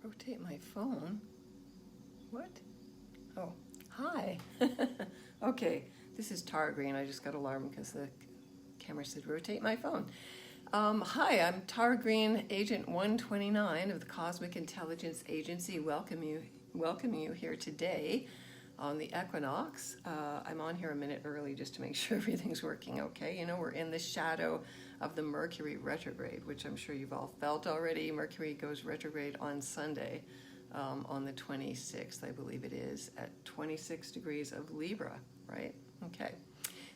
Rotate my phone? What? Oh, hi. Okay, this is Tara Greene. I just got alarmed because the camera said rotate my phone. Hi, I'm Tara Greene, Agent 129 of the Cosmic Intelligence Agency. Welcoming you here today on the equinox. I'm on here a minute early just to make sure everything's working okay. You know, we're in the shadow of the Mercury retrograde, which I'm sure you've all felt already. Mercury goes retrograde on Sunday, on the 26th, I believe it is, at 26 degrees of Libra, right? Okay.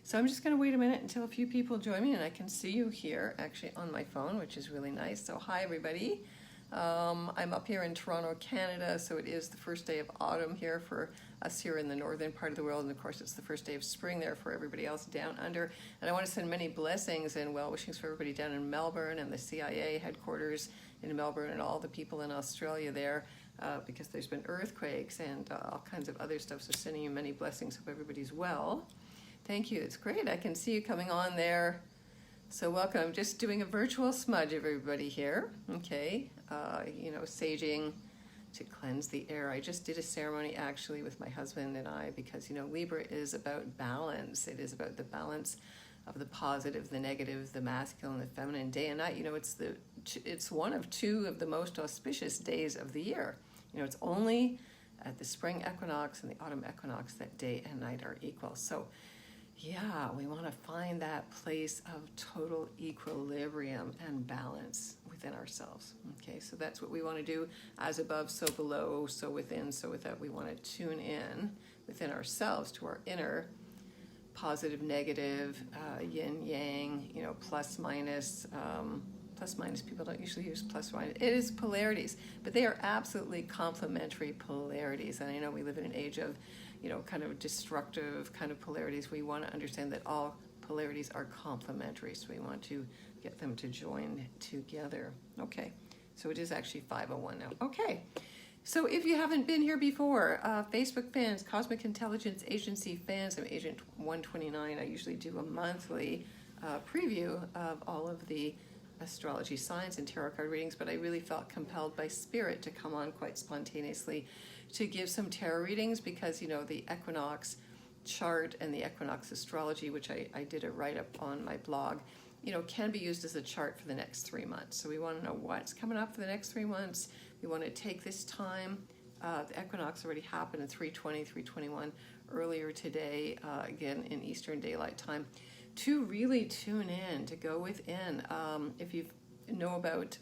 So I'm just going to wait a minute until a few people join me, and I can see you here actually on my phone, which is really nice. So hi, everybody. I'm up here in Toronto, Canada, so it is the first day of autumn here for us here in the northern part of the world, and of course it's the first day of spring there for everybody else down under. And I want to send many blessings and well wishings for everybody down in Melbourne and the CIA headquarters in Melbourne and all the people in Australia there, because there's been earthquakes and all kinds of other stuff. So sending you many blessings. Hope everybody's well. Thank you. It's great. I can see you coming on there. So welcome. I'm just doing a virtual smudge of everybody here. Okay. You know, saging to cleanse the air. I just did a ceremony actually with my husband and I because, you know, Libra is about balance. It is about the balance of the positive, the negative, the masculine, the feminine, day and night. You know, it's one of two of the most auspicious days of the year. You know, it's only at the spring equinox and the autumn equinox that day and night are equal. So yeah, we want to find that place of total equilibrium and balance within ourselves. Okay, so that's what we want to do. As above, so below, so within, so without. We want to tune in within ourselves to our inner positive, negative, yin, yang, you know, plus, minus. Plus, minus, people don't usually use plus, minus. It is polarities, but they are absolutely complementary polarities. And I know we live in an age of, you know, kind of destructive kind of polarities. We want to understand that all polarities are complementary, so we want to get them to join together. Okay, so it is actually 5:01 now. Okay, so if you haven't been here before, Facebook fans, Cosmic Intelligence Agency fans, I'm Agent 129. I usually do a monthly preview of all of the astrology signs and tarot card readings, but I really felt compelled by spirit to come on quite spontaneously to give some tarot readings because, you know, the equinox chart and the equinox astrology, which I did a write-up on my blog, you know, can be used as a chart for the next 3 months. So we want to know what's coming up for the next 3 months. We want to take this time. The equinox already happened at 3:20, 3:21 earlier today, again in Eastern Daylight Time, to really tune in, to go within. If you know about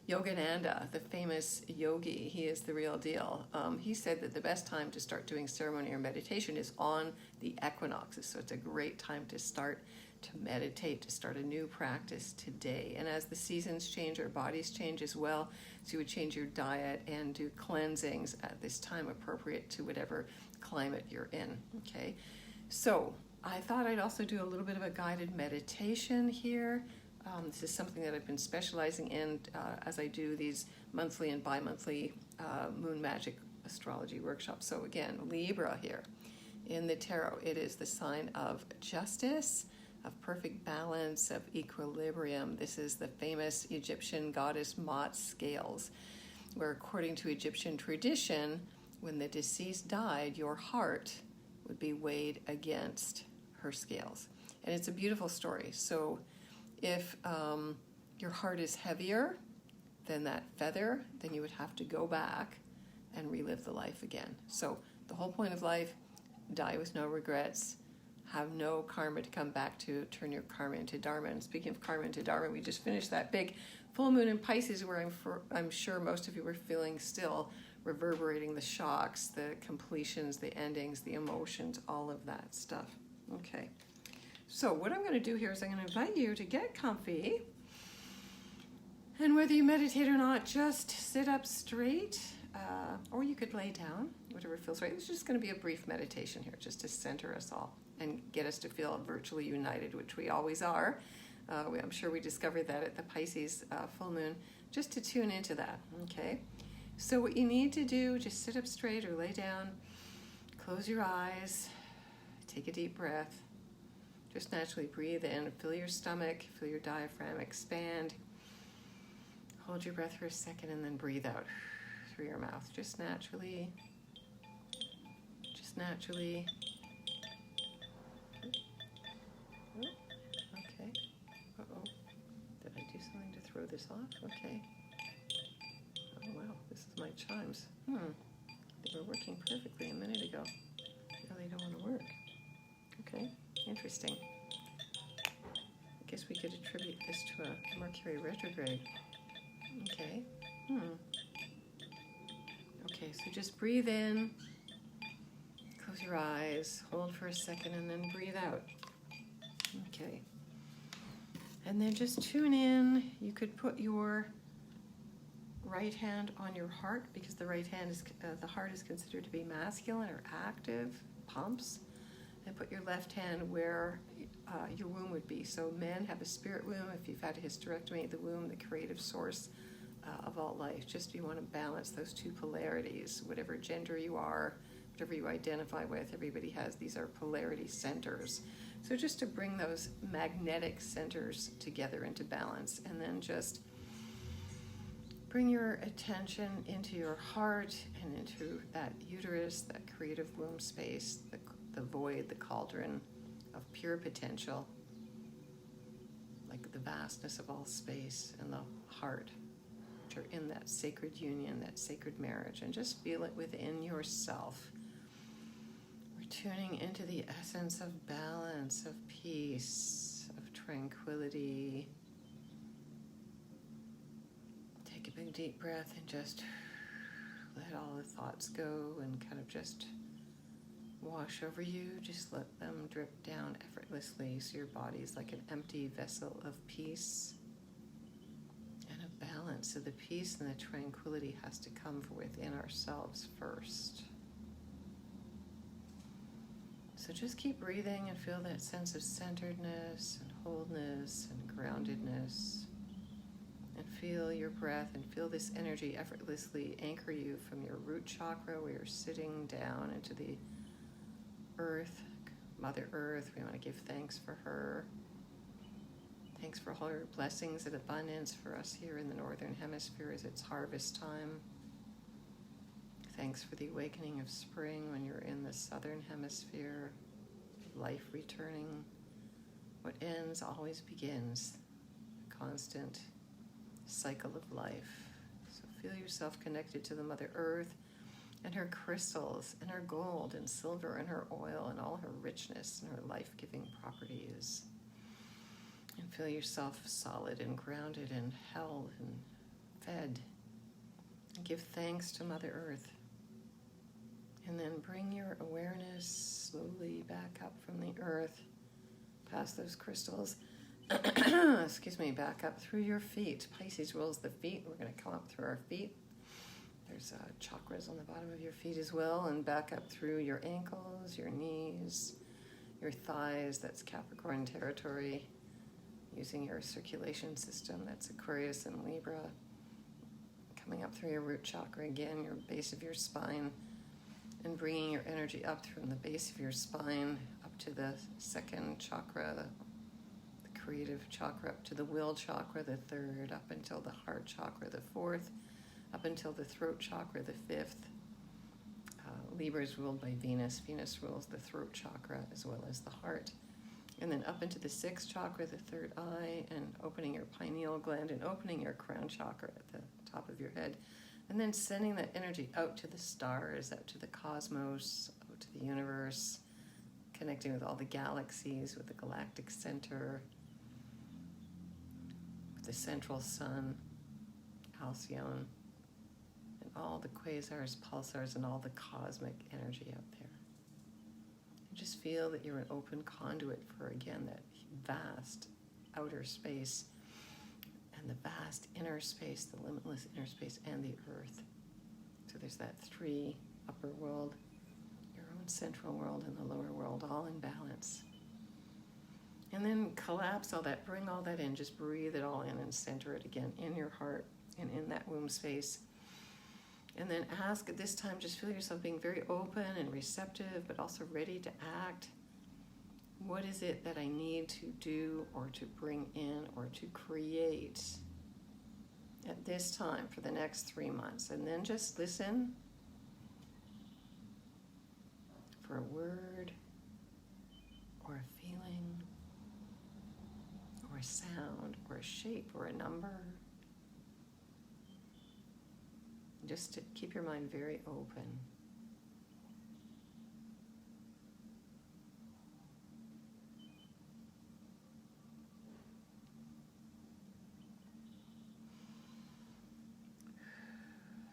Yogananda, the famous yogi, he is the real deal. He said that the best time to start doing ceremony or meditation is on the equinoxes. So it's a great time to start to meditate, to start a new practice today. And as the seasons change, our bodies change as well. So you would change your diet and do cleansings at this time appropriate to whatever climate you're in. Okay, so I thought I'd also do a little bit of a guided meditation here. This is something that I've been specializing in as I do these monthly and bi-monthly moon magic astrology workshops. So again, Libra here in the tarot, it is the sign of justice, of perfect balance, of equilibrium. This is the famous Egyptian goddess Mot's scales, where according to Egyptian tradition, when the deceased died, your heart would be weighed against her scales. And it's a beautiful story. So if your heart is heavier than that feather, then you would have to go back and relive the life again. So the whole point of life, die with no regrets, have no karma to come back to, turn your karma into dharma. And speaking of karma into dharma, we just finished that big full moon in Pisces where I'm sure most of you were feeling still reverberating the shocks, the completions, the endings, the emotions, all of that stuff. Okay. So what I'm going to do here is I'm going to invite you to get comfy, and whether you meditate or not, just sit up straight, or you could lay down, whatever feels right. It's just going to be a brief meditation here, just to center us all and get us to feel virtually united, which we always are. I'm sure we discovered that at the Pisces full moon, just to tune into that, okay? So what you need to do, just sit up straight or lay down, close your eyes, take a deep breath. Just naturally breathe in, fill your stomach, feel your diaphragm expand. hold your breath for a second and then breathe out through your mouth, just naturally. Just naturally. Okay. Uh-oh. Did I do something to throw this off? Okay. Oh, wow. This is my chimes. They were working perfectly a minute ago. Now they don't want to work. Okay. Interesting. I guess we could attribute this to a Mercury retrograde. Okay. Okay, so just breathe in. Close your eyes. Hold for a second and then breathe out. Okay. And then just tune in. You could put your right hand on your heart, because the right hand is, the heart is considered to be masculine or active, pumps. And put your left hand where your womb would be. So men have a spirit womb. If you've had a hysterectomy, the womb, the creative source of all life. Just you want to balance those two polarities. Whatever gender you are, whatever you identify with, everybody has, these are polarity centers. So just to bring those magnetic centers together into balance, and then just bring your attention into your heart and into that uterus, that creative womb space, the void, the cauldron of pure potential, like the vastness of all space, and the heart, which are in that sacred union, that sacred marriage, and just feel it within yourself. We're tuning into the essence of balance, of peace, of tranquility. Take a big deep breath and just let all the thoughts go and kind of just wash over you. Just let them drip down effortlessly, so your body is like an empty vessel of peace and of balance. So the peace and the tranquility has to come from within ourselves first. So just keep breathing and feel that sense of centeredness and wholeness and groundedness. And feel your breath and feel this energy effortlessly anchor you from your root chakra, where you're sitting down, into the earth, Mother Earth. We want to give thanks for her. Thanks for all her blessings and abundance for us here in the Northern Hemisphere as it's harvest time. Thanks for the awakening of spring when you're in the Southern Hemisphere. Life returning. What ends always begins. Constant cycle of life. So feel yourself connected to the Mother Earth and her crystals and her gold and silver and her oil and all her richness and her life-giving properties. And feel yourself solid and grounded and held and fed. And give thanks to Mother Earth. And then bring your awareness slowly back up from the earth, past those crystals, excuse me, back up through your feet. Pisces rules the feet. We're going to come up through our feet. There's chakras on the bottom of your feet as well, and back up through your ankles, your knees, your thighs. That's Capricorn territory. Using your circulation system, that's Aquarius and Libra. Coming up through your root chakra again, your base of your spine, and bringing your energy up from the base of your spine up to the second chakra, the creative chakra, up to the will chakra, the third, up until the heart chakra, the fourth, up until the throat chakra, the fifth. Libra is ruled by Venus. Venus rules the throat chakra as well as the heart. And then up into the sixth chakra, the third eye, and opening your pineal gland and opening your crown chakra at the top of your head. And then sending that energy out to the stars, out to the cosmos, out to the universe, connecting with all the galaxies, with the galactic center, with the central sun, Halcyon, and all the quasars, pulsars, and all the cosmic energy out there. And just feel that you're an open conduit for, again, that vast outer space and the vast inner space, the limitless inner space, and the earth. So there's that three upper world, your own central world, and the lower world, all in balance. And then collapse all that, bring all that in, just breathe it all in and center it again in your heart and in that womb space. And then ask at this time, just feel yourself being very open and receptive, but also ready to act. What is it that I need to do or to bring in or to create at this this time for the next 3 months, and then just listen for a word or a feeling or a sound or a shape or a number. Just to keep your mind very open.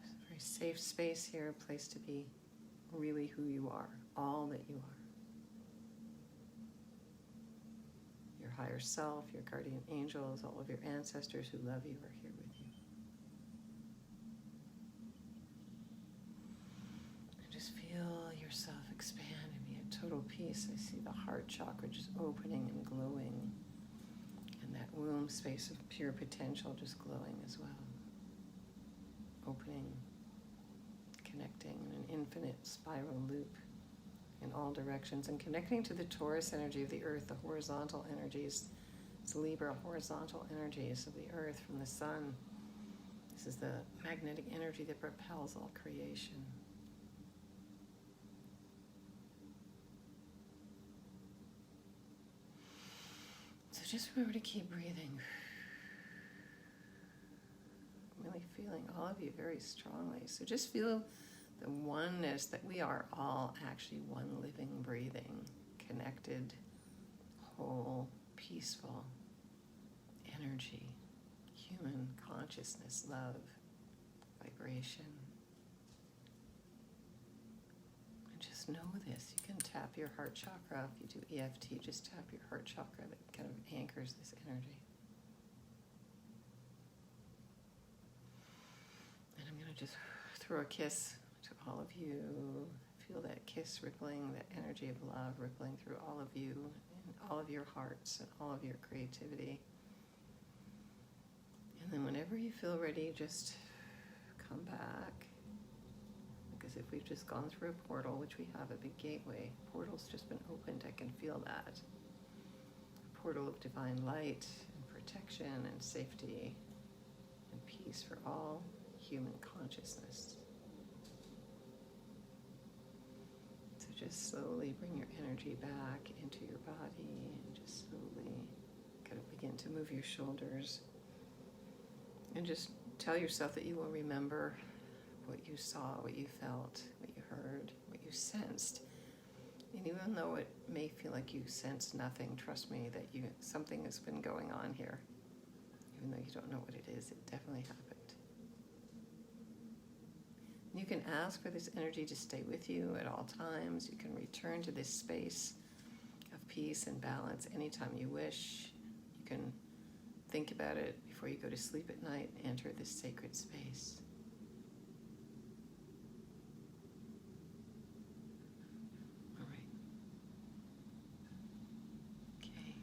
It's a very safe space here, a place to be really who you are, all that you are. Your higher self, your guardian angels, all of your ancestors who love you are here with you. And just feel yourself expand and be at total peace. I see the heart chakra just opening and glowing, and that womb space of pure potential just glowing as well. Opening, connecting in an infinite spiral loop in all directions, and connecting to the Taurus energy of the earth, the horizontal energies. It's Libra horizontal energies of the earth from the sun. This is the magnetic energy that propels all creation. So just remember to keep breathing. Really feeling all of you very strongly. So just feel the oneness that we are all actually one living, breathing, connected, whole, peaceful energy, human consciousness, love, vibration. And just know this. You can tap your heart chakra. If you do EFT, just tap your heart chakra. That kind of anchors this energy. And I'm going to just throw a kiss to all of you. Feel that kiss rippling, that energy of love rippling through all of you and all of your hearts and all of your creativity. And then whenever you feel ready, just come back. Because if we've just gone through a portal, which we have, a big gateway, portal's just been opened, I can feel that. A portal of divine light and protection and safety and peace for all human consciousness. So just slowly bring your energy back into your body and just slowly kind of begin to move your shoulders. And just tell yourself that you will remember what you saw, what you felt, what you heard, what you sensed. And even though it may feel like you sense nothing, trust me that something has been going on here. Even though you don't know what it is, it definitely happened. You can ask for this energy to stay with you at all times. You can return to this space of peace and balance anytime you wish. You can think about it before you go to sleep at night and enter this sacred space. All right. Okay.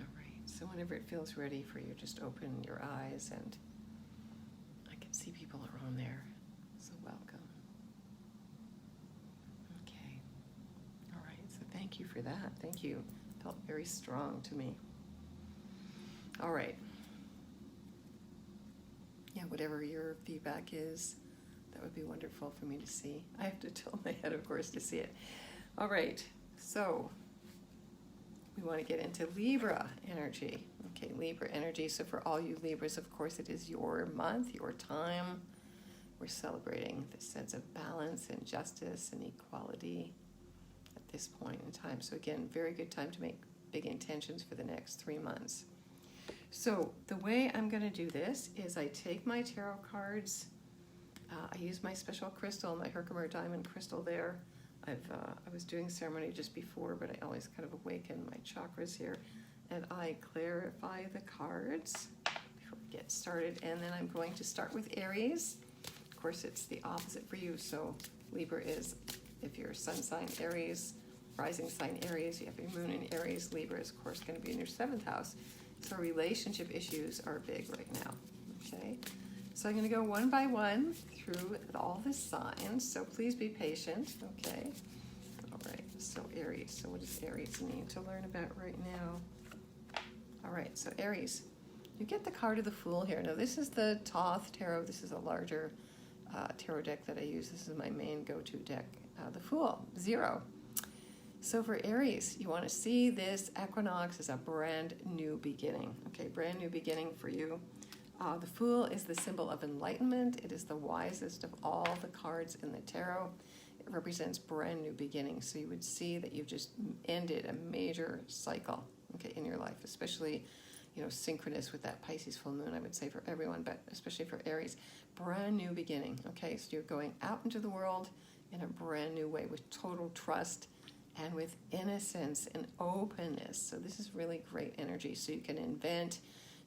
All right. So whenever it feels ready for you, just open your eyes, and see people around there, so welcome. Okay, all right, so thank you for that. Thank you. Felt very strong to me. All right. Yeah, whatever your feedback is, that would be wonderful for me to see. I have to tilt my head, of course, to see it. All right, so we want to get into Libra energy. Okay, Libra energy. So for all you Libras, of course, it is your month, your time. We're celebrating this sense of balance and justice and equality at this point in time. So again, very good time to make big intentions for the next 3 months. So the way I'm going to do this is I take my tarot cards. I use my special crystal, my Herkimer diamond crystal there. I was doing ceremony just before, but I always kind of awaken my chakras here. And I clarify the cards before we get started. And then I'm going to start with Aries. Of course, it's the opposite for you. So Libra is, if you're sun sign Aries, rising sign Aries, you have your moon in Aries. Libra is, of course, going to be in your 7th house. So relationship issues are big right now. Okay. So I'm going to go one by one through all the signs. So please be patient. Okay. All right. So Aries. So what does Aries need to learn about right now? All right, so Aries, you get the card of the Fool here. Now, this is the Thoth Tarot. This is a larger tarot deck that I use. This is my main go-to deck. The Fool, 0. So for Aries, you want to see this equinox as a brand new beginning. Okay, brand new beginning for you. The Fool is the symbol of enlightenment. It is the wisest of all the cards in the tarot. It represents brand new beginnings. So you would see that you've just ended a major cycle, okay, in your life, especially, you know, synchronous with that Pisces full moon, I would say for everyone, but especially for Aries. Brand new beginning, okay? So you're going out into the world in a brand new way with total trust and with innocence and openness. So this is really great energy. So you can invent,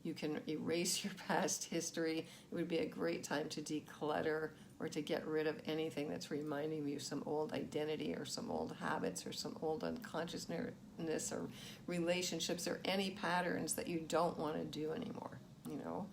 you can erase your past history. It would be a great time to declutter or to get rid of anything that's reminding you of some old identity or some old habits or some old unconsciousness or relationships or any patterns that you don't want to do anymore, you know.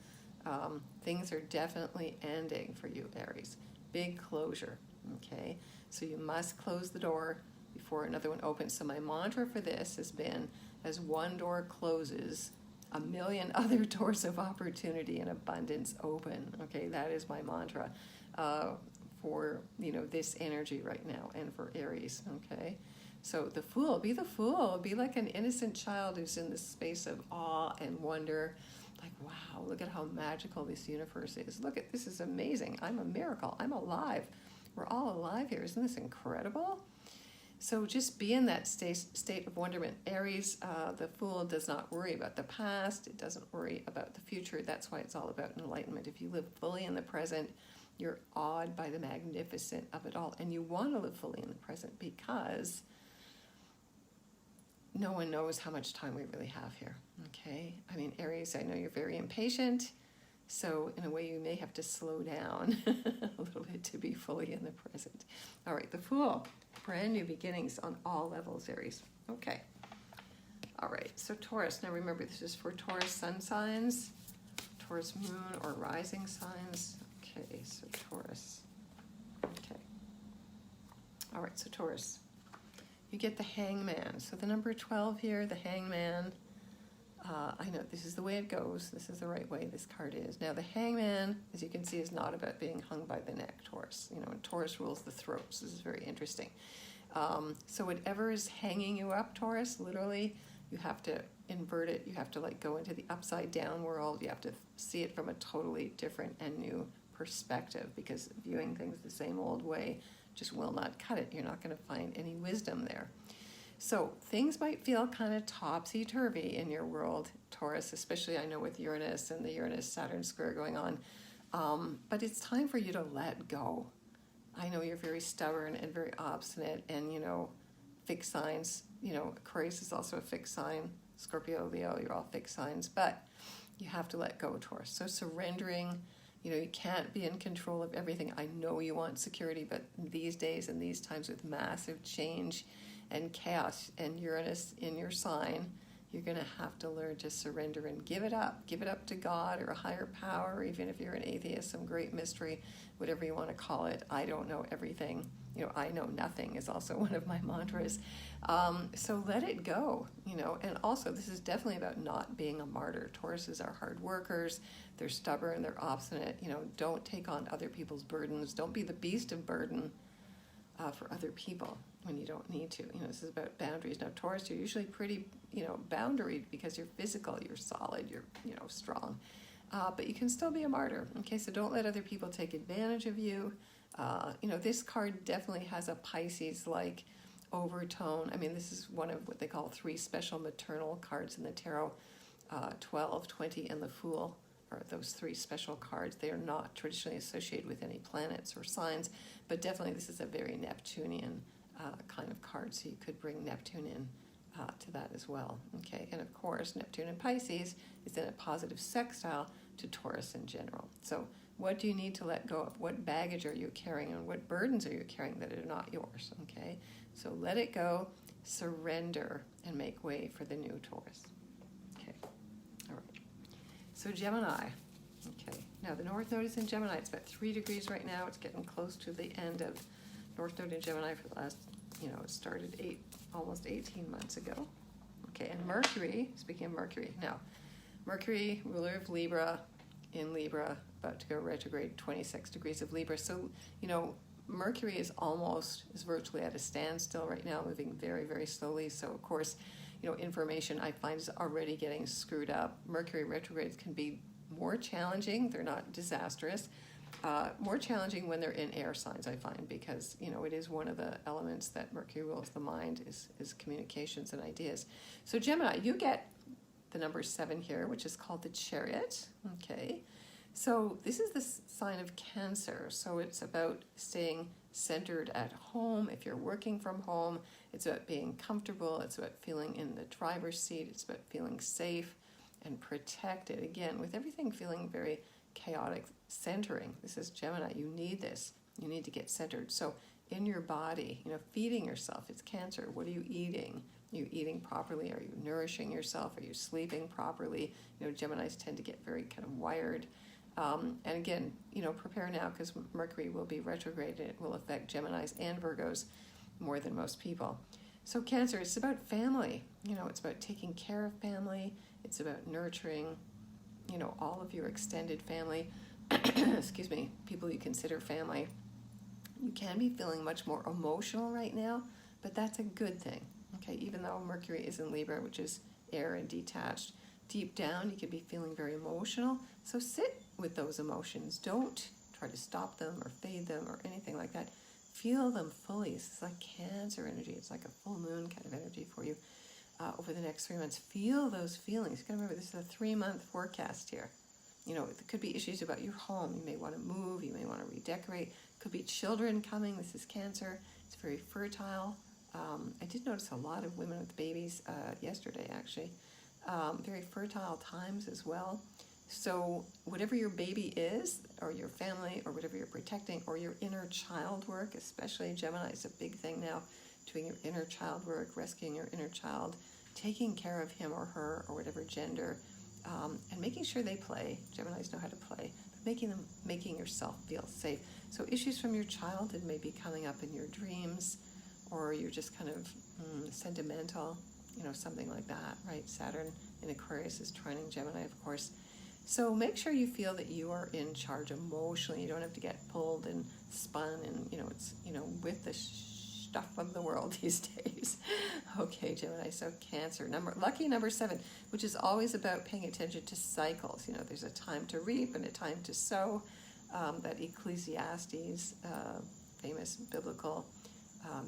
Things are definitely ending for you, Aries. Big closure, okay? So you must close the door before another one opens. So my mantra for this has been, as one door closes, a million other doors of opportunity and abundance open. Okay, that is my mantra for, you know, this energy right now and for Aries. Okay, so the Fool, be the Fool, be like an innocent child who's in this space of awe and wonder. Like, wow, look at how magical this universe is. Look at, this is amazing. I'm a miracle. I'm alive. We're all alive here. Isn't this incredible? So just be in that state of wonderment. Aries, the Fool does not worry about the past. It doesn't worry about the future. That's why it's all about enlightenment. If you live fully in the present, you're awed by the magnificent of it all. And you want to live fully in the present because no one knows how much time we really have here, okay? I mean, Aries, I know you're very impatient, so in a way you may have to slow down a little bit to be fully in the present. All right, the Fool, brand new beginnings on all levels, Aries. Okay. All right, so Taurus. Now remember, this is for Taurus sun signs, Taurus moon or rising signs. Okay, so Taurus. Okay. All right, so Taurus. You get the Hangman. So the number 12 here, the Hangman. I know this is the way it goes. This is the right way this card is. Now the Hangman, as you can see, is not about being hung by the neck, Taurus. You know, and Taurus rules the throats. This is very interesting. So whatever is hanging you up, Taurus, literally, you have to invert it. You have to like go into the upside down world. You have to see it from a totally different and new perspective, because viewing things the same old way just will not cut it. You're not going to find any wisdom there. So things might feel kind of topsy-turvy in your world, Taurus, especially I know with Uranus and the Uranus-Saturn square going on. But it's time for you to let go. I know you're very stubborn and very obstinate and, you know, fixed signs. You know, Aquarius is also a fixed sign. Scorpio, Leo, you're all fixed signs. But you have to let go, Taurus. So surrendering. You know, you can't be in control of everything. I know you want security, but these days and these times with massive change and chaos and Uranus in your sign, you're going to have to learn to surrender and give it up. Give it up to God or a higher power, or even if you're an atheist, some great mystery, whatever you want to call it. I don't know everything. You know, I know nothing is also one of my mantras. So let it go, you know. And also, this is definitely about not being a martyr. Tauruses are hard workers. They're stubborn. They're obstinate. You know, don't take on other people's burdens. Don't be the beast of burden for other people when you don't need to. You know, this is about boundaries. Now, Taurus, you're usually pretty, you know, boundaried because you're physical, you're solid, you're, you know, strong. But you can still be a martyr. Okay, so don't let other people take advantage of you. You know, this card definitely has a Pisces-like overtone. I mean, this is one of what they call 3 special maternal cards in the tarot. 12, 20, and the Fool are those 3 special cards. They are not traditionally associated with any planets or signs, but definitely this is a very Neptunian kind of card, so you could bring Neptune in to that as well. Okay, and of course, Neptune and Pisces is in a positive sextile to Taurus in general. So what do you need to let go of? What baggage are you carrying, and what burdens are you carrying that are not yours? Okay, so let it go, surrender, and make way for the new Taurus. Okay, all right. So Gemini. Okay, now the North Node is in Gemini. It's about 3 degrees right now. It's getting close to the end of North Node in Gemini for the last, you know, it started almost 18 months ago. Okay, and Mercury, speaking of Mercury, now, Mercury, ruler of Libra, in Libra, about to go retrograde, 26 degrees of Libra. So, you know, Mercury is virtually at a standstill right now, moving very, very slowly. So, of course, you know, information I find is already getting screwed up. Mercury retrogrades can be more challenging. They're not disastrous. More challenging when they're in air signs, I find, because, you know, it is one of the elements that Mercury rules the mind is communications and ideas. So Gemini, you get the number 7 here, which is called the Chariot. Okay. So this is the sign of Cancer. So it's about staying centered at home. If you're working from home, it's about being comfortable. It's about feeling in the driver's seat. It's about feeling safe and protected. Again, with everything feeling very chaotic, centering. This is Gemini. You need this. You need to get centered. So in your body, you know, feeding yourself. It's Cancer. What are you eating? Are you eating properly? Are you nourishing yourself? Are you sleeping properly? You know, Geminis tend to get very kind of wired. And again, you know, prepare now, because Mercury will be retrograde and it will affect Geminis and Virgos more than most people. So Cancer, it's about family. You know, it's about taking care of family. It's about nurturing, you know, all of your extended family. Excuse me, people you consider family. You can be feeling much more emotional right now, but that's a good thing. Okay, even though Mercury is in Libra, which is air and detached, deep down you could be feeling very emotional. So sit with those emotions. Don't try to stop them or fade them or anything like that. Feel them fully. It's like Cancer energy. It's like a full moon kind of energy for you over the next 3 months. Feel those feelings. You gotta remember, this is a 3-month forecast here. You know, there could be issues about your home. You may want to move. You may want to redecorate. Could be children coming. This is Cancer. It's very fertile. I did notice a lot of women with babies yesterday, actually. Very fertile times as well. So whatever your baby is, or your family, or whatever you're protecting, or your inner child work, especially Gemini is a big thing now, doing your inner child work, rescuing your inner child, taking care of him or her, or whatever gender, and making sure they play. Geminis know how to play, but making yourself feel safe. So issues from your childhood may be coming up in your dreams, or you're just kind of sentimental, you know, something like that, right? Saturn in Aquarius is trining Gemini, of course. So make sure you feel that you are in charge emotionally. You don't have to get pulled and spun and, you know, it's, you know, with the stuff of the world these days. Okay, Gemini, so Cancer. Lucky number 7, which is always about paying attention to cycles. You know, there's a time to reap and a time to sow. That Ecclesiastes, famous biblical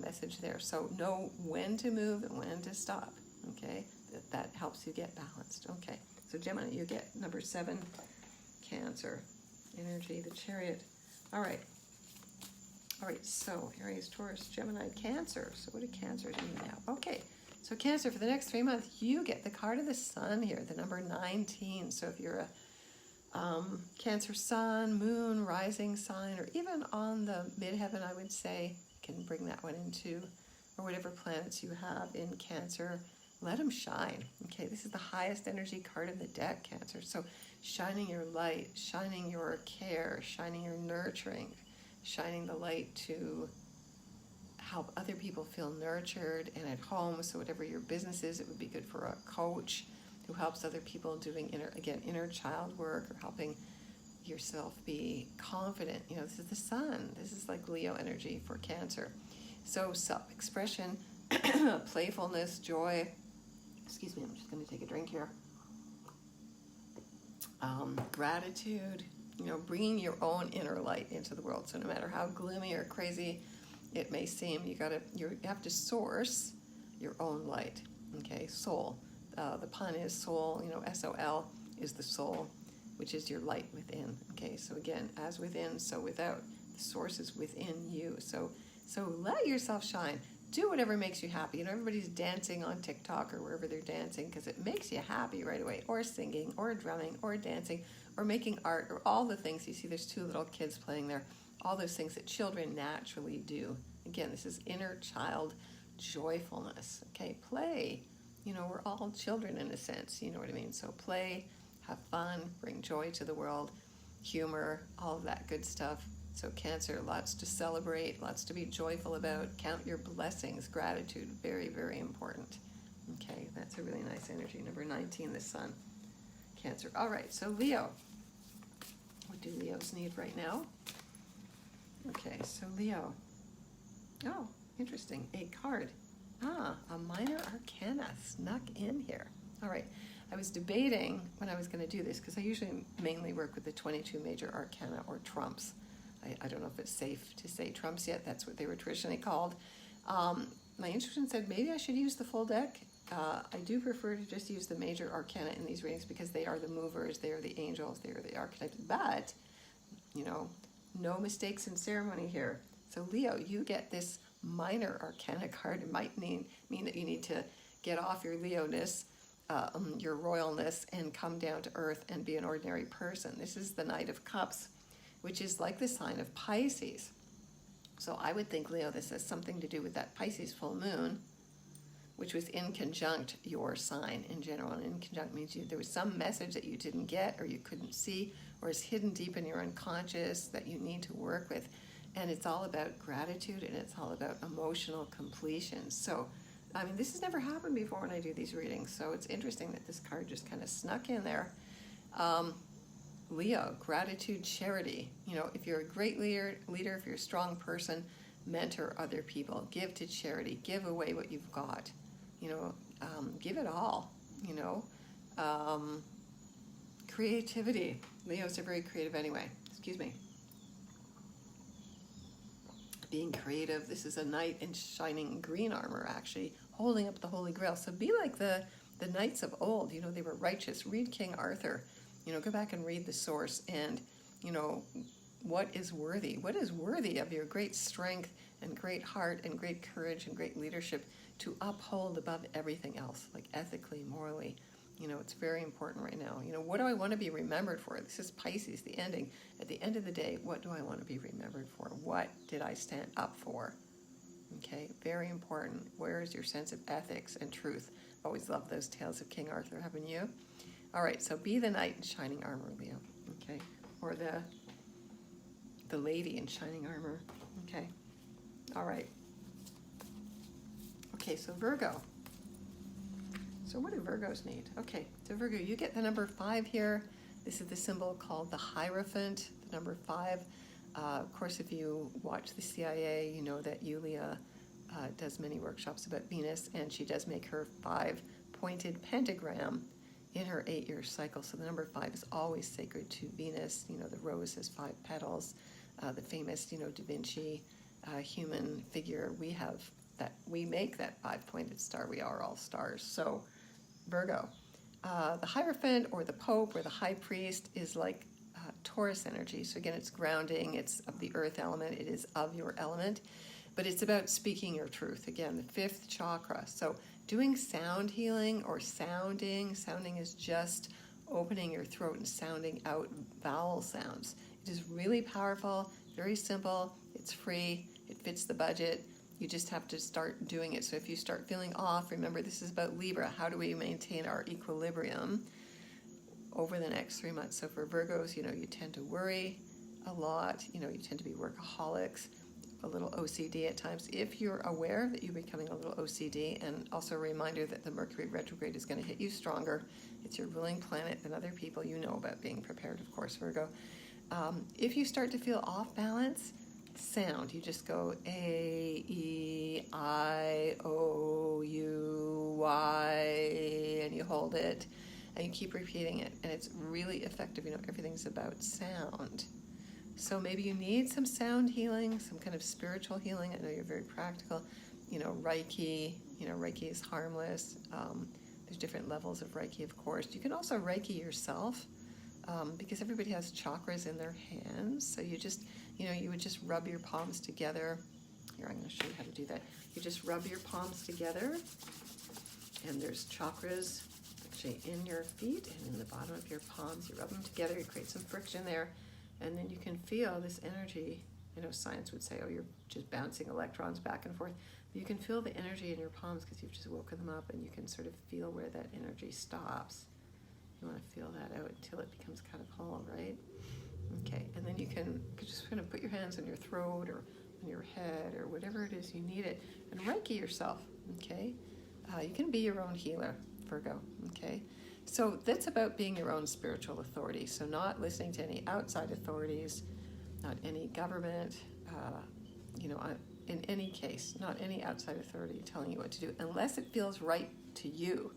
message there. So know when to move and when to stop, okay? That helps you get balanced, okay? So Gemini, you get number 7, Cancer energy, the Chariot. All right, so Aries, Taurus, Gemini, Cancer. So what do Cancer do now? Okay, so Cancer, for the next 3 months, you get the card of the Sun here, the number 19. So if you're a Cancer Sun, Moon, rising sign, or even on the midheaven, I would say, you can bring that one into, or whatever planets you have in Cancer, let them shine. Okay, this is the highest energy card in the deck, Cancer. So shining your light, shining your care, shining your nurturing, shining the light to help other people feel nurtured and at home. So whatever your business is, it would be good for a coach who helps other people doing inner child work, or helping yourself be confident. You know, this is the Sun. This is like Leo energy for Cancer. So self-expression, playfulness, joy. Excuse me, I'm just going to take a drink here. Gratitude, you know, bringing your own inner light into the world. So no matter how gloomy or crazy it may seem, you have to source your own light. Okay, soul. The pun is soul, you know, S-O-L is the soul, which is your light within. Okay, so again, as within, so without. The source is within you. So let yourself shine. Do whatever makes you happy. You know, everybody's dancing on TikTok or wherever they're dancing because it makes you happy right away, or singing, or drumming, or dancing, or making art, or all the things. You see there's 2 little kids playing there. All those things that children naturally do. Again, this is inner child joyfulness. Okay, play. You know, we're all children in a sense, you know what I mean? So play, have fun, bring joy to the world, humor, all of that good stuff. So Cancer, lots to celebrate, lots to be joyful about. Count your blessings, gratitude, very, very important. Okay, that's a really nice energy. Number 19, the Sun. Cancer. All right, so Leo. What do Leos need right now? Okay, so Leo. Oh, interesting. A card. Ah, a minor arcana snuck in here. All right. I was debating when I was going to do this because I usually mainly work with the 22 major arcana or trumps. I don't know if it's safe to say trumps yet. That's what they were traditionally called. My intuition said maybe I should use the full deck. I do prefer to just use the major arcana in these readings because they are the movers, they are the angels, they are the archetypes. But, you know, no mistakes in ceremony here. So Leo, you get this minor arcana card. It might mean that you need to get off your Leo-ness, your royalness, and come down to earth and be an ordinary person. This is the Knight of Cups, which is like the sign of Pisces. So I would think, Leo, this has something to do with that Pisces full moon, which was in conjunct your sign in general. And in conjunct means there was some message that you didn't get or you couldn't see or is hidden deep in your unconscious that you need to work with. And it's all about gratitude and it's all about emotional completion. So, I mean, this has never happened before when I do these readings. So it's interesting that this card just kind of snuck in there. Leo, gratitude, charity. You know, if you're a great leader, if you're a strong person, mentor other people, give to charity, give away what you've got. You know, give it all, you know. Creativity. Leos are very creative anyway. Excuse me. Being creative. This is a knight in shining green armor, actually, holding up the Holy Grail. So be like the knights of old. You know, they were righteous. Read King Arthur. You know, go back and read the source and, you know, what is worthy? What is worthy of your great strength and great heart and great courage and great leadership to uphold above everything else, like ethically, morally? You know, it's very important right now. You know, what do I want to be remembered for? This is Pisces, the ending. At the end of the day, what do I want to be remembered for? What did I stand up for? Okay, very important. Where is your sense of ethics and truth? Always love those tales of King Arthur, haven't you? All right, so be the knight in shining armor, Leo. Okay, or the lady in shining armor. Okay, all right. Okay, so Virgo. So what do Virgos need? Okay, so Virgo, you get the number 5 here. This is the symbol called the Hierophant, the number 5. Of course, if you watch the CIA, you know that Yulia does many workshops about Venus, and she does make her 5-pointed pentagram in her 8-year cycle. So the number 5 is always sacred to Venus. You know, the rose has 5 petals. The famous, you know, Da Vinci human figure, we make that 5-pointed star. We are all stars. So Virgo, the Hierophant or the Pope or the High Priest is like Taurus energy. So again, it's grounding, it's of the earth element, it is of your element, but it's about speaking your truth. Again, the 5th chakra. So doing sound healing or sounding is just opening your throat and sounding out vowel sounds. It is really powerful, very simple, it's free, it fits the budget. You just have to start doing it. So if you start feeling off, remember this is about Libra. How do we maintain our equilibrium over the next 3 months? So for Virgos, you know, you tend to worry a lot. You know, you tend to be workaholics, a little OCD at times. If you're aware that you're becoming a little OCD, and also a reminder that the Mercury retrograde is going to hit you stronger. It's your ruling planet than other people. You know about being prepared, of course, Virgo. If you start to feel off balance, sound. You just go A, E, I, O, U, Y, and you hold it, and you keep repeating it, and it's really effective. You know, everything's about sound. So maybe you need some sound healing, some kind of spiritual healing. I know you're very practical. You know, Reiki. You know, Reiki is harmless. There's different levels of Reiki, of course. You can also Reiki yourself, because everybody has chakras in their hands. So you just, you know, you would just rub your palms together. Here, I'm going to show you how to do that. You just rub your palms together, and there's chakras actually in your feet and in the bottom of your palms. You rub them together, you create some friction there, and then you can feel this energy. You know, science would say, oh, you're just bouncing electrons back and forth. But you can feel the energy in your palms because you've just woken them up, and you can sort of feel where that energy stops. You want to feel that out until it becomes kind of hollow, right? Okay, and then you can just kind of put your hands on your throat or on your head or whatever it is you need it, and Reiki yourself, okay? You can be your own healer, Virgo, okay? So that's about being your own spiritual authority. So not listening to any outside authorities, not any government, in any case, not any outside authority telling you what to do, unless it feels right to you.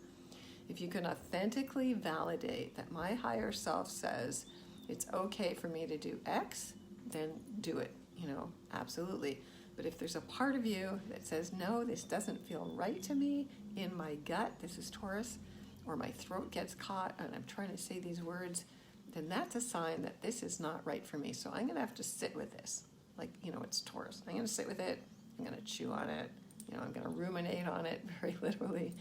If you can authentically validate that my higher self says it's okay for me to do X, then do it, absolutely. But if there's a part of you that says, no, this doesn't feel right to me, in my gut, this is Taurus, or my throat gets caught and I'm trying to say these words, then that's a sign that this is not right for me. So I'm going to have to sit with this. Like, it's Taurus. I'm going to sit with it. I'm going to chew on it. I'm going to ruminate on it, very literally,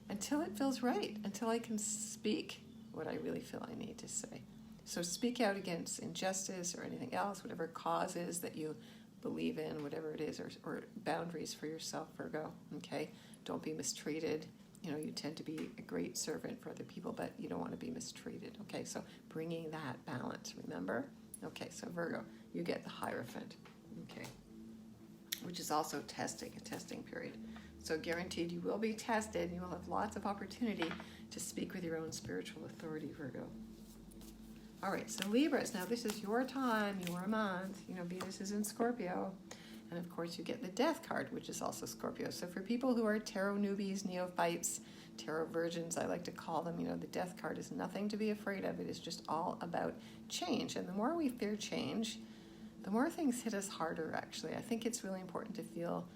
until it feels right, until I can speak what I really feel I need to say. So speak out against injustice or anything else, whatever causes that you believe in, whatever it is, or boundaries for yourself, Virgo, okay? Don't be mistreated. You tend to be a great servant for other people, but you don't want to be mistreated, okay? So bringing that balance, remember? Okay, so Virgo, you get the Hierophant, okay? Which is also a testing period. So guaranteed you will be tested. You will have lots of opportunity to speak with your own spiritual authority, Virgo. All right, so Libras, now this is your time, your month. Venus is in Scorpio. And of course you get the Death card, which is also Scorpio. So for people who are tarot newbies, neophytes, tarot virgins, I like to call them, the Death card is nothing to be afraid of. It is just all about change. And the more we fear change, the more things hit us harder, actually. I think it's really important to feel,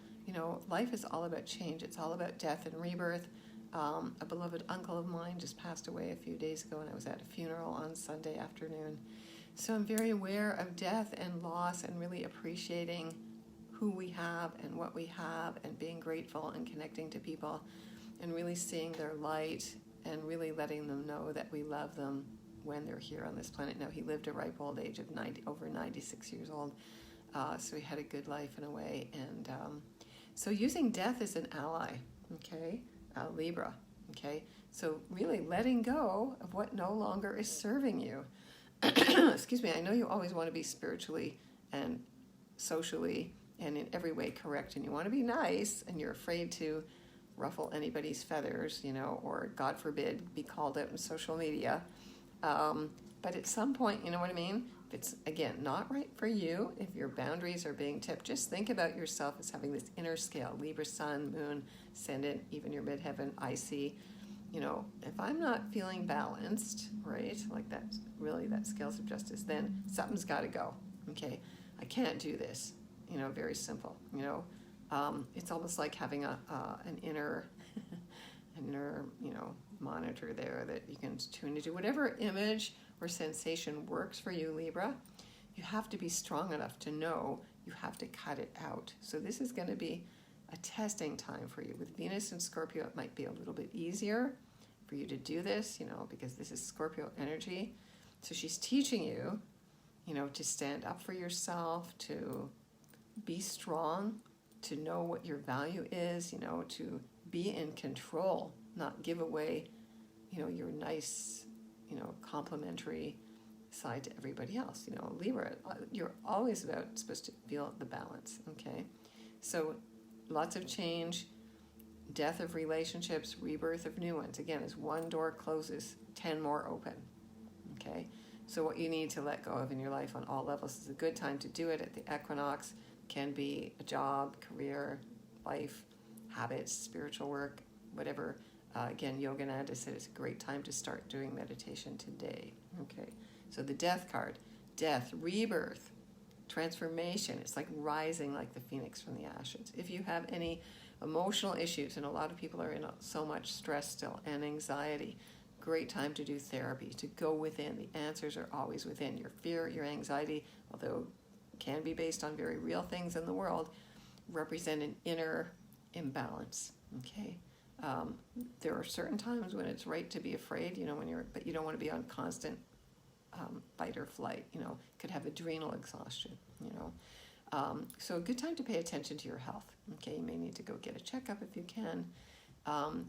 life is all about change. It's all about death and rebirth. A beloved uncle of mine just passed away a few days ago, and I was at a funeral on Sunday afternoon. So I'm very aware of death and loss and really appreciating who we have and what we have and being grateful and connecting to people and really seeing their light and really letting them know that we love them when they're here on this planet. Now, he lived a ripe old age of over 96 years old, so he had a good life in a way. And so using death as an ally, okay, Libra, okay? So really letting go of what no longer is serving you. Excuse me, I know you always want to be spiritually and socially and in every way correct, and you want to be nice, and you're afraid to ruffle anybody's feathers, or God forbid, be called out in social media. But at some point, you know what I mean? If it's, again, not right for you, if your boundaries are being tipped, just think about yourself as having this inner scale, Libra, Sun, Moon, Ascendant, even your midheaven, IC. If I'm not feeling balanced, right, like that's really that scales of justice, then something's got to go, okay? I can't do this, very simple, It's almost like having an inner, monitor there that you can tune into. Whatever image or sensation works for you, Libra, you have to be strong enough to know you have to cut it out. So this is going to be a testing time for you. With Venus and Scorpio, it might be a little bit easier for you to do this, because this is Scorpio energy. So she's teaching you, to stand up for yourself, to be strong, to know what your value is, to be in control, not give away, your nice, complimentary side to everybody else. Libra, you're always supposed to feel the balance, okay? So lots of change, death of relationships, rebirth of new ones. Again, as one door closes, 10 more open, okay? So what you need to let go of in your life on all levels is a good time to do it at the equinox. Can be a job, career, life, habits, spiritual work, whatever. Again, Yogananda said it's a great time to start doing meditation today. Okay, so the Death card, death, rebirth, transformation. It's like rising like the phoenix from the ashes. If you have any emotional issues, and a lot of people are in so much stress still and anxiety, great time to do therapy, to go within. The answers are always within. Your fear, your anxiety, although can be based on very real things in the world, represent an inner imbalance, okay? There are certain times when it's right to be afraid, but you don't want to be on constant fight or flight, could have adrenal exhaustion, So a good time to pay attention to your health, okay? You may need to go get a checkup if you can.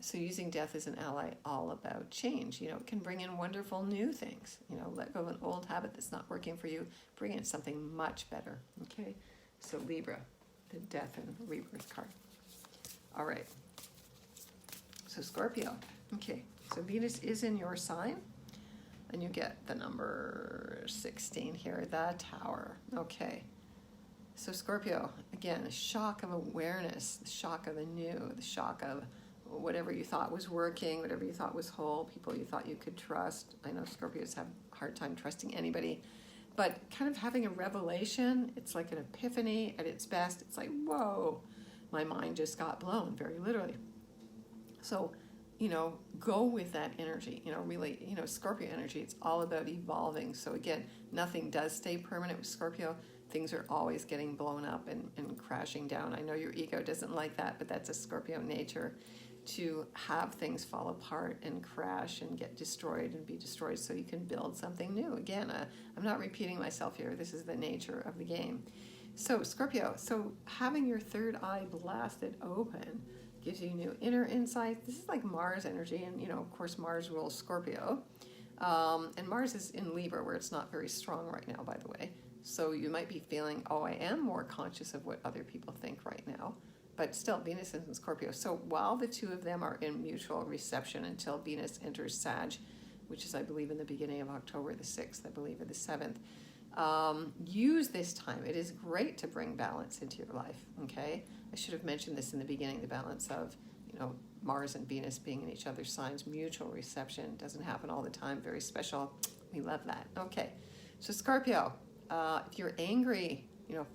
So using death as an ally, all about change. It can bring in wonderful new things. Let go of an old habit that's not working for you. Bring in something much better. Okay. So Libra, the death and rebirth card. All right. So Scorpio. Okay. So Venus is in your sign, and you get the number 16 here, the Tower. Okay. So Scorpio, again, the shock of awareness, the shock of the new, the shock of whatever you thought was working, whatever you thought was whole, people you thought you could trust. I know Scorpios have a hard time trusting anybody, but kind of having a revelation, it's like an epiphany at its best. It's like, whoa, my mind just got blown, very literally. So, go with that energy, really, Scorpio energy, it's all about evolving. So again, nothing does stay permanent with Scorpio. Things are always getting blown up and crashing down. I know your ego doesn't like that, but that's a Scorpio nature, to have things fall apart and crash and get destroyed and be destroyed so you can build something new. Again, I'm not repeating myself here. This is the nature of the game. So Scorpio, so having your third eye blasted open gives you new inner insight. This is like Mars energy, and of course Mars rules Scorpio. And Mars is in Libra, where it's not very strong right now, by the way. So you might be feeling, oh, I am more conscious of what other people think right now. But still, Venus is in Scorpio. So while the two of them are in mutual reception until Venus enters Sag, which is, I believe, in the beginning of October the 6th, I believe, or the 7th, use this time. It is great to bring balance into your life, okay? I should have mentioned this in the beginning, the balance of, Mars and Venus being in each other's signs. Mutual reception doesn't happen all the time. Very special. We love that. Okay, so Scorpio, if you're angry,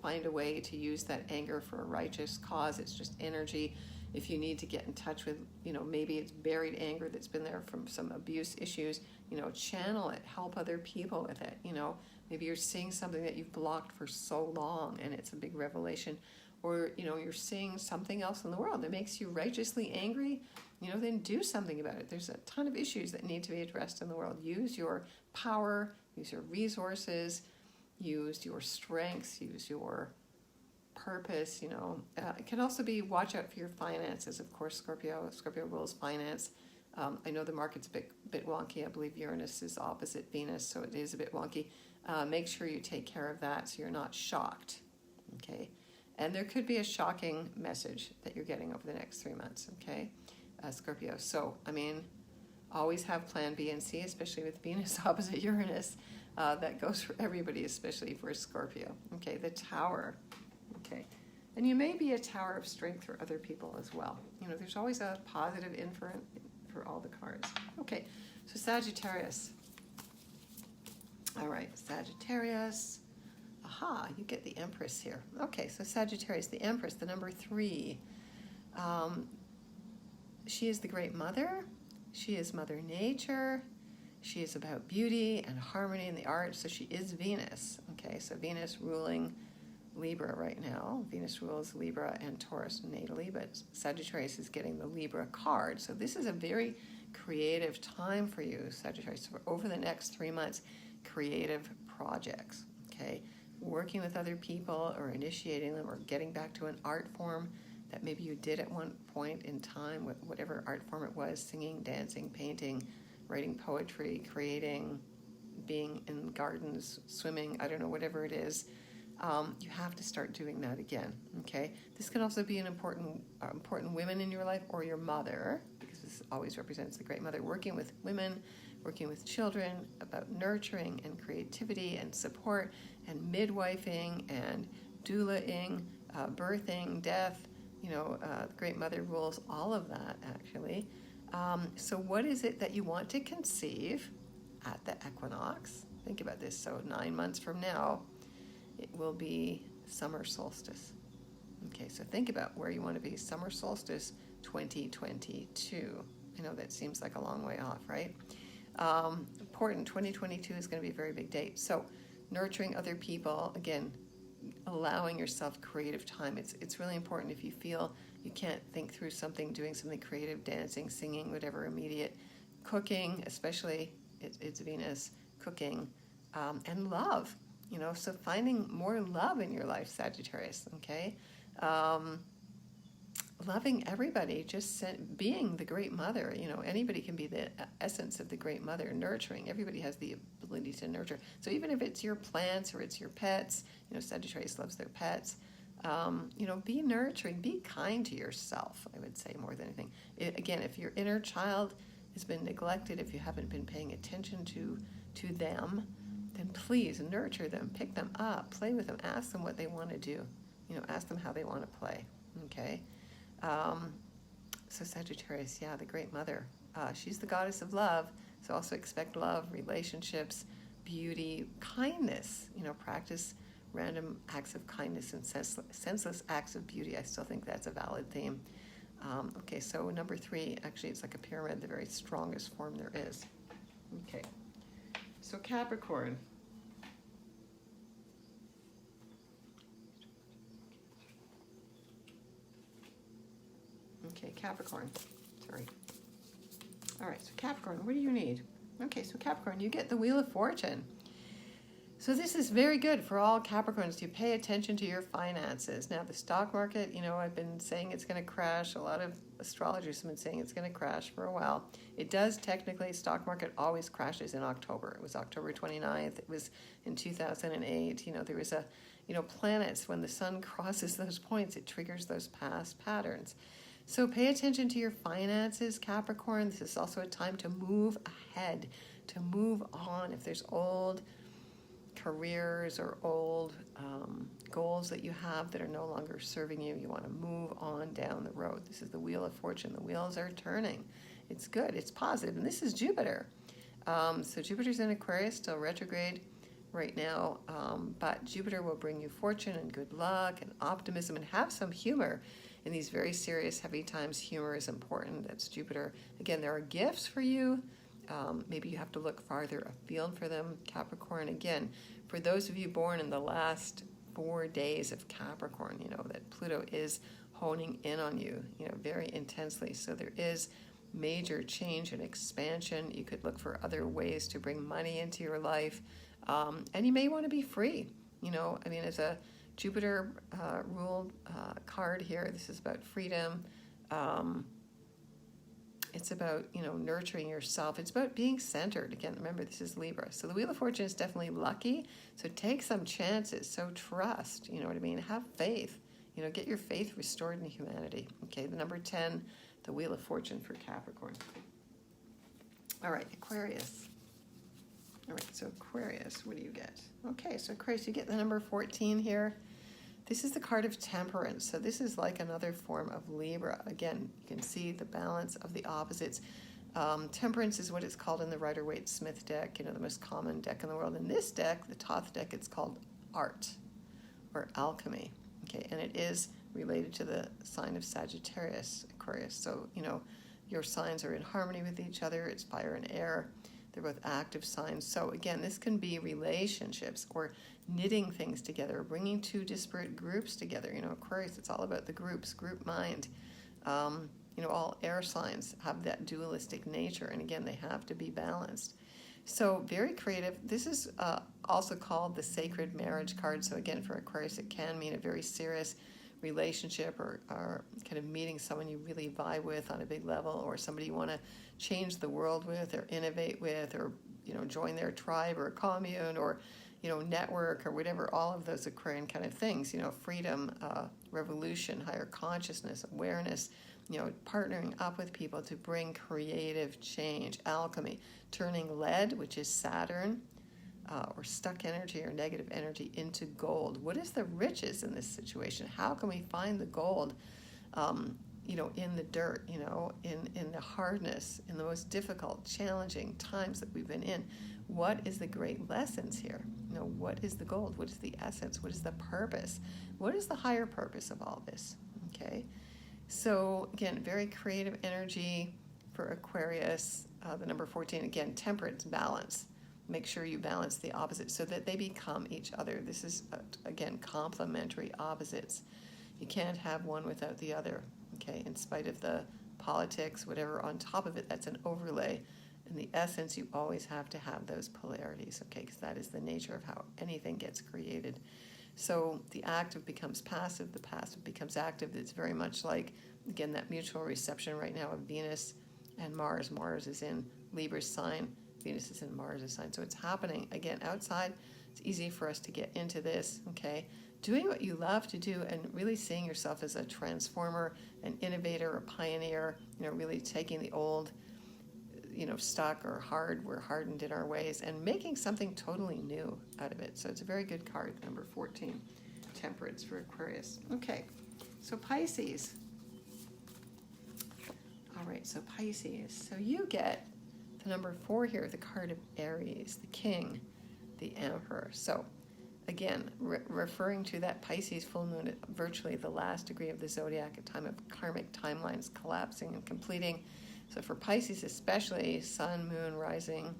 find a way to use that anger for a righteous cause. It's just energy. If you need to get in touch with, maybe it's buried anger that's been there from some abuse issues, channel it, help other people with it. Maybe you're seeing something that you've blocked for so long and it's a big revelation, or, you're seeing something else in the world that makes you righteously angry, then do something about it. There's a ton of issues that need to be addressed in the world. Use your power, use your resources, use your strengths, use your purpose, It can also be watch out for your finances, of course, Scorpio. Scorpio rules finance. I know the market's a bit wonky. I believe Uranus is opposite Venus, so it is a bit wonky. Make sure you take care of that so you're not shocked, okay? And there could be a shocking message that you're getting over the next 3 months, okay, Scorpio. So, always have plan B and C, especially with Venus opposite Uranus. That goes for everybody, especially for Scorpio. Okay, the Tower. Okay, and you may be a tower of strength for other people as well. There's always a positive inference for all the cards. Okay, so Sagittarius. All right, Sagittarius. Aha, you get the Empress here. Okay, so Sagittarius, the Empress, the number 3. She is the Great Mother. She is Mother Nature. She is about beauty and harmony in the arts. So she is Venus. Okay, so Venus ruling Libra right now. Venus rules Libra and Taurus natally, but Sagittarius is getting the Libra card. So this is a very creative time for you, Sagittarius. So over the next 3 months, creative projects, okay? Working with other people or initiating them or getting back to an art form that maybe you did at one point in time, whatever art form it was, singing, dancing, painting, writing poetry, creating, being in gardens, swimming, I don't know, whatever it is. You have to start doing that again, okay? This can also be an important women in your life or your mother, because this always represents the Great Mother, working with women, working with children, about nurturing and creativity and support and midwifing and doulaing, birthing, death. The Great Mother rules all of that, actually. So what is it that you want to conceive at the equinox? Think about this. So 9 months from now, it will be summer solstice. Okay, so think about where you want to be. Summer solstice 2022. I know that seems like a long way off, right? Important, 2022 is going to be a very big date. So nurturing other people, again, allowing yourself creative time. It's really important if you feel you can't think through something, doing something creative, dancing, singing, whatever, immediate, cooking, especially it's Venus, cooking, and love, so finding more love in your life, Sagittarius, okay? Loving everybody, just being the Great Mother, anybody can be the essence of the Great Mother, nurturing. Everybody has the ability to nurture. So even if it's your plants or it's your pets, Sagittarius loves their pets, be nurturing, be kind to yourself, I would say, more than anything. Again, if your inner child has been neglected, if you haven't been paying attention to them, then please nurture them, pick them up, play with them, ask them what they want to do. Ask them how they want to play, okay? So Sagittarius, yeah, the Great Mother. She's the goddess of love, so also expect love, relationships, beauty, kindness. Practice random acts of kindness and senseless acts of beauty. I still think that's a valid theme. Okay, so number 3, actually it's like a pyramid, the very strongest form there is. Okay, so Capricorn. Okay, Capricorn, sorry. All right, so Capricorn, what do you need? Okay, so Capricorn, you get the Wheel of Fortune. So this is very good for all Capricorns. You pay attention to your finances. Now, the stock market, I've been saying it's going to crash. A lot of astrologers have been saying it's going to crash for a while. It does technically. Stock market always crashes in October. It was October 29th. It was in 2008. There was a, planets, when the sun crosses those points, it triggers those past patterns. So pay attention to your finances, Capricorn. This is also a time to move ahead, to move on. If there's old careers or old goals that you have that are no longer serving you, you want to move on down the road. This is the Wheel of Fortune. The wheels are turning. It's good. It's positive. And this is Jupiter. So Jupiter's in Aquarius, still retrograde right now. But Jupiter will bring you fortune and good luck and optimism, and have some humor. In these very serious, heavy times, humor is important. That's Jupiter. Again, there are gifts for you. Maybe you have to look farther afield for them, Capricorn. Again, for those of you born in the last 4 days of Capricorn, that Pluto is honing in on you, very intensely. So there is major change and expansion. You could look for other ways to bring money into your life. And you may want to be free. As a Jupiter ruled card here, this is about freedom. It's about, nurturing yourself. It's about being centered. Again, remember, this is Libra. So the Wheel of Fortune is definitely lucky. So take some chances. So trust, Have faith. Get your faith restored in humanity. Okay, the number 10, the Wheel of Fortune for Capricorn. All right, Aquarius. All right, so Aquarius, what do you get? Okay, so Aquarius, you get the number 14 here. This is the card of Temperance. So this is like another form of Libra. Again, you can see the balance of the opposites. Temperance is what it's called in the Rider-Waite-Smith deck, the most common deck in the world. In this deck, the Thoth deck, it's called Art or Alchemy. Okay, and it is related to the sign of Sagittarius, Aquarius. So, your signs are in harmony with each other. It's fire and air. They're both active signs. So again, this can be relationships or knitting things together, bringing two disparate groups together. Aquarius, it's all about the group mind. All air signs have that dualistic nature, and again, they have to be balanced. So very creative. This is also called the Sacred Marriage card. So again, for Aquarius, it can mean a very serious relationship or kind of meeting someone you really vibe with on a big level, or somebody you want to change the world with or innovate with, or join their tribe or commune, or network, or whatever. All of those Aquarian kind of things, freedom, revolution, higher consciousness, awareness, partnering up with people to bring creative change. Alchemy, turning lead, which is Saturn, or stuck energy or negative energy, into gold. What is the riches in this situation? How can we find the gold, in the dirt, in the hardness, in the most difficult, challenging times that we've been in? What is the great lessons here? What is the gold? What is the essence? What is the purpose? What is the higher purpose of all this? Okay, so again, very creative energy for Aquarius. The number 14, again, temperance, balance. Make sure you balance the opposites so that they become each other. This is, again, complementary opposites. You can't have one without the other, okay? In spite of the politics, whatever on top of it, that's an overlay. In the essence, you always have to have those polarities, okay? Because that is the nature of how anything gets created. So the active becomes passive, the passive becomes active. It's very much like, again, that mutual reception right now of Venus and Mars. Mars is in Libra's sign. Venus is in Mars' sign. So it's happening, again, outside. It's easy for us to get into this, okay? Doing what you love to do and really seeing yourself as a transformer, an innovator, a pioneer, really taking the old, stuck or hard, we're hardened in our ways, and making something totally new out of it. So it's a very good card, number 14, Temperance for Aquarius. Okay, so Pisces. All right, so Pisces. So you get the number 4 here, the card of Aries, the King, the Emperor. So again, referring to that Pisces full moon at virtually the last degree of the zodiac, a time of karmic timelines collapsing and completing. So for Pisces especially, Sun, Moon, Rising,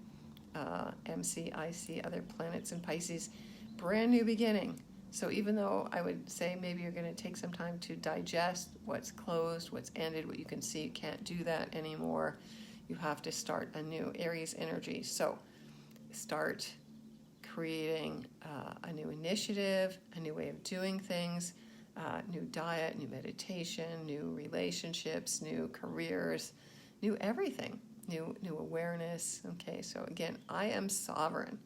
MC, IC, other planets in Pisces, brand new beginning. So even though I would say maybe you're going to take some time to digest what's closed, what's ended, what you can see, you can't do that anymore. You have to start anew. Aries energy. So start creating a new initiative, a new way of doing things, new diet, new meditation, new relationships, new careers, new everything, new awareness. Okay, so again, I am sovereign.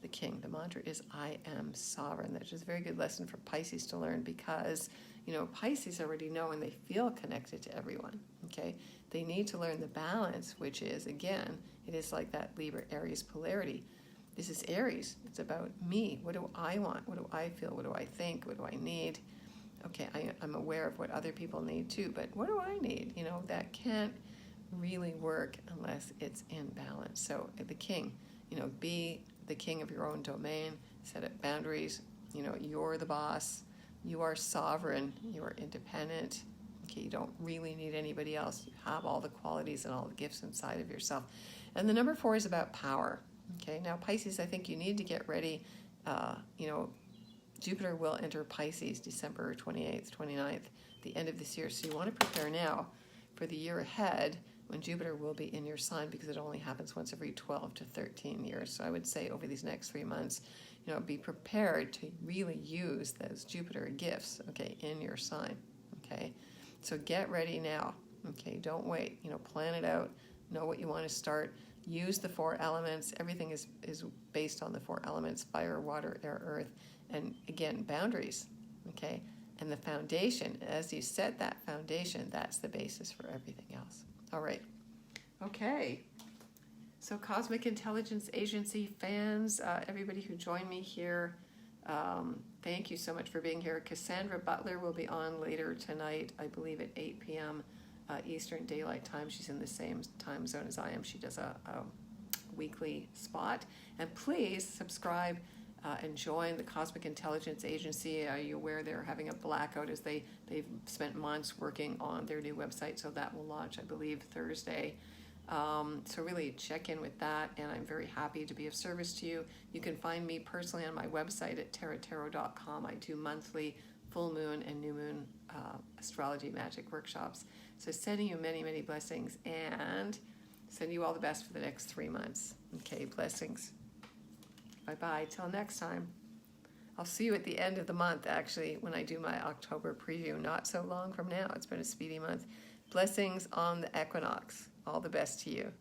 The King, the mantra is I am sovereign. That is a very good lesson for Pisces to learn because, Pisces already know and they feel connected to everyone. Okay, they need to learn the balance, which is, again, it is like that Libra Aries polarity. This is Aries. It's about me. What do I want? What do I feel? What do I think? What do I need? Okay, I'm aware of what other people need too, but what do I need? That can't really work unless it's in balance. So the King, be the king of your own domain, set up boundaries. You're the boss. You are sovereign. You are independent. Okay, you don't really need anybody else. You have all the qualities and all the gifts inside of yourself. And the number 4 is about power. Okay, now Pisces, I think you need to get ready. Jupiter will enter Pisces December 28th, 29th, the end of this year. So you want to prepare now for the year ahead when Jupiter will be in your sign, because it only happens once every 12 to 13 years. So I would say over these next 3 months, be prepared to really use those Jupiter gifts, okay, in your sign, okay? So get ready now, okay? Don't wait, plan it out, know what you want to start. Use the 4 elements. Everything is based on the 4 elements: fire, water, air, earth. And again, boundaries, okay? And the foundation, as you set that foundation, that's the basis for everything else. All right. Okay. So Cosmic Intelligence Agency fans, everybody who joined me here, thank you so much for being here. Cassandra Butler will be on later tonight, I believe at 8 p.m. Eastern Daylight Time. She's in the same time zone as I am. She does a weekly spot. And please subscribe and join the Cosmic Intelligence Agency. Are you aware they're having a blackout as they've spent months working on their new website, so that will launch, I believe, Thursday. So really check in with that, and I'm very happy to be of service to you. You can find me personally on my website at taratarot.com. I do monthly full moon and new moon astrology magic workshops. So sending you many, many blessings, and send you all the best for the next 3 months. Okay, blessings. Bye-bye. Till next time. I'll see you at the end of the month, actually, when I do my October preview. Not so long from now. It's been a speedy month. Blessings on the equinox. All the best to you.